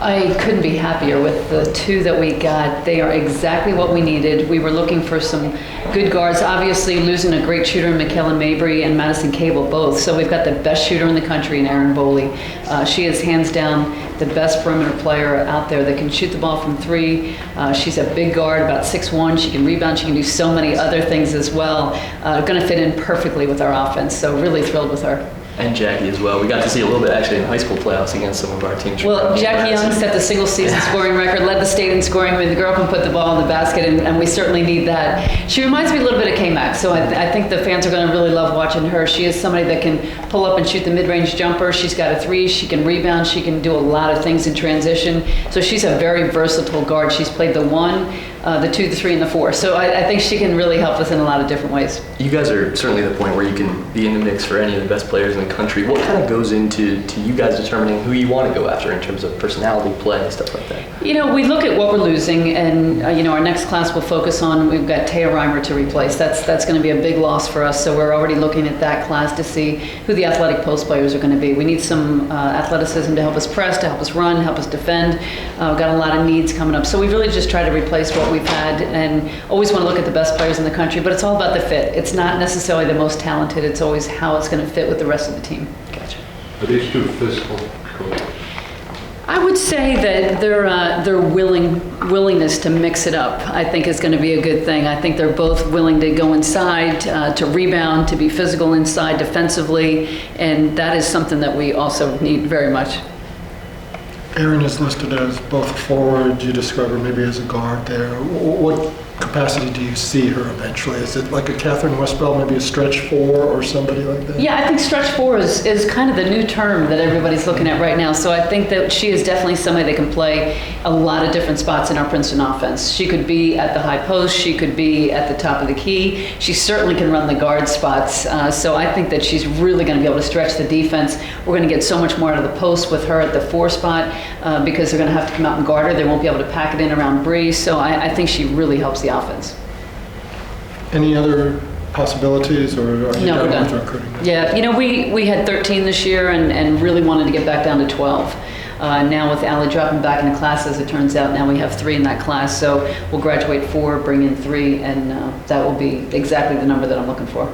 I couldn't be happier with the two that we got. They are exactly what we needed. We were looking for some good guards. Obviously, losing a great shooter in Michaela Mabry and Madison Cable both. So we've got the best shooter in the country in Erin Boley. She is hands down the best perimeter player out there that can shoot the ball from three. She's a big guard, about 6'1". She can rebound. She can do so many other things as well. Going to fit in perfectly with our offense. So really thrilled with her. And Jackie as well. We got to see a little bit actually in high school playoffs against some of our teams. Well, Jackie Young set the single season scoring record, led the state in scoring. I mean, the girl can put the ball in the basket, and we certainly need that. She reminds me a little bit of K-Mac, so I think the fans are going to really love watching her. She is somebody that can pull up and shoot the mid-range jumper. She's got a three. She can rebound. She can do a lot of things in transition. So she's a very versatile guard. She's played the 1, the 2, the 3, and the 4. So I think she can really help us in a lot of different ways. You guys are certainly at the point where you can be in the mix for any of the best players in the country. What kind of goes into you guys determining who you want to go after in terms of personality, play, stuff like that? You know, we look at what we're losing, and our next class will focus on, we've got Taya Reimer to replace. That's going to be a big loss for us, so we're already looking at that class to see who the athletic post players are going to be. We need some athleticism to help us press, to help us run, help us defend. We've got a lot of needs coming up, so we really just try to replace what we've had, and always want to look at the best players in the country, but it's all about the fit. It's not necessarily the most talented, it's always how it's going to fit with the rest of the team. Gotcha. Are these two physical coaches? I would say that their willingness to mix it up, I think, is going to be a good thing. I think they're both willing to go inside, to rebound, to be physical inside defensively, and that is something that we also need very much. Erin is listed as both forward. You describe her maybe as a guard there. What capacity do you see her eventually? Is it like a Catherine Westbell, maybe a stretch 4 or somebody like that? Yeah, I think stretch 4 is kind of the new term that everybody's looking at right now. So I think that she is definitely somebody that can play a lot of different spots in our Princeton offense. She could be at the high post. She could be at the top of the key. She certainly can run the guard spots. So I think that she's really going to be able to stretch the defense. We're going to get so much more out of the post with her at the 4 spot because they're going to have to come out and guard her. They won't be able to pack it in around Bree. So I think she really helps the offense. Any other possibilities, or are you No, we're done done. with recruiting? Yeah, we had 13 this year and really wanted to get back down to 12. Now with Allie dropping back into classes, it turns out now we have 3 in that class. So we'll graduate 4, bring in 3, and that will be exactly the number that I'm looking for.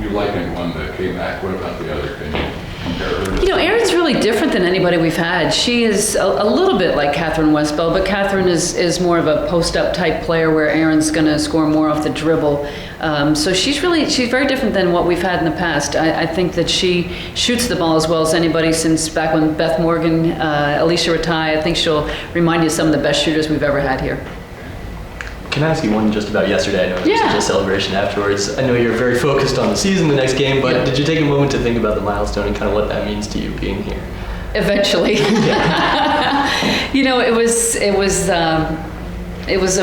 You liking one that came back. What about the other? Can you compare her? Erin's really different than anybody we've had. She is a little bit like Catherine Westbell, but Catherine is more of a post-up type player where Erin's going to score more off the dribble. So she's very different than what we've had in the past. I think that she shoots the ball as well as anybody since back when Beth Morgan, Alicia Ratai. I think she'll remind you of some of the best shooters we've ever had here. Can I ask you one just about yesterday? I know it was Yeah. such a celebration afterwards. I know you're very focused on the season, the next game, but did you take a moment to think about the milestone and kind of what that means to you being here? Eventually. It was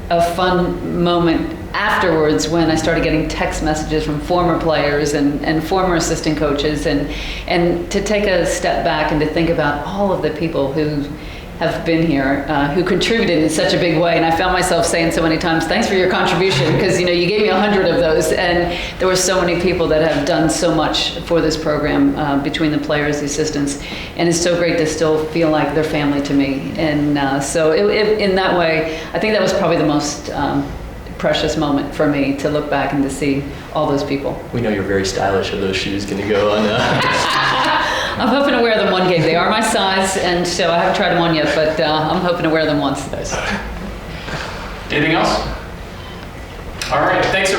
a fun moment afterwards when I started getting text messages from former players and former assistant coaches and to take a step back and to think about all of the people who have been here, who contributed in such a big way. And I found myself saying so many times, thanks for your contribution, because you gave me 100 of those. And there were so many people that have done so much for this program, between the players, the assistants. And it's so great to still feel like they're family to me. And so in that way, I think that was probably the most precious moment for me, to look back and to see all those people. We know you're very stylish. Are those shoes going to go on? I'm hoping to wear them one game. They are my size, and so I haven't tried them on yet, but I'm hoping to wear them once. Nice. Anything else? All right, thanks everybody.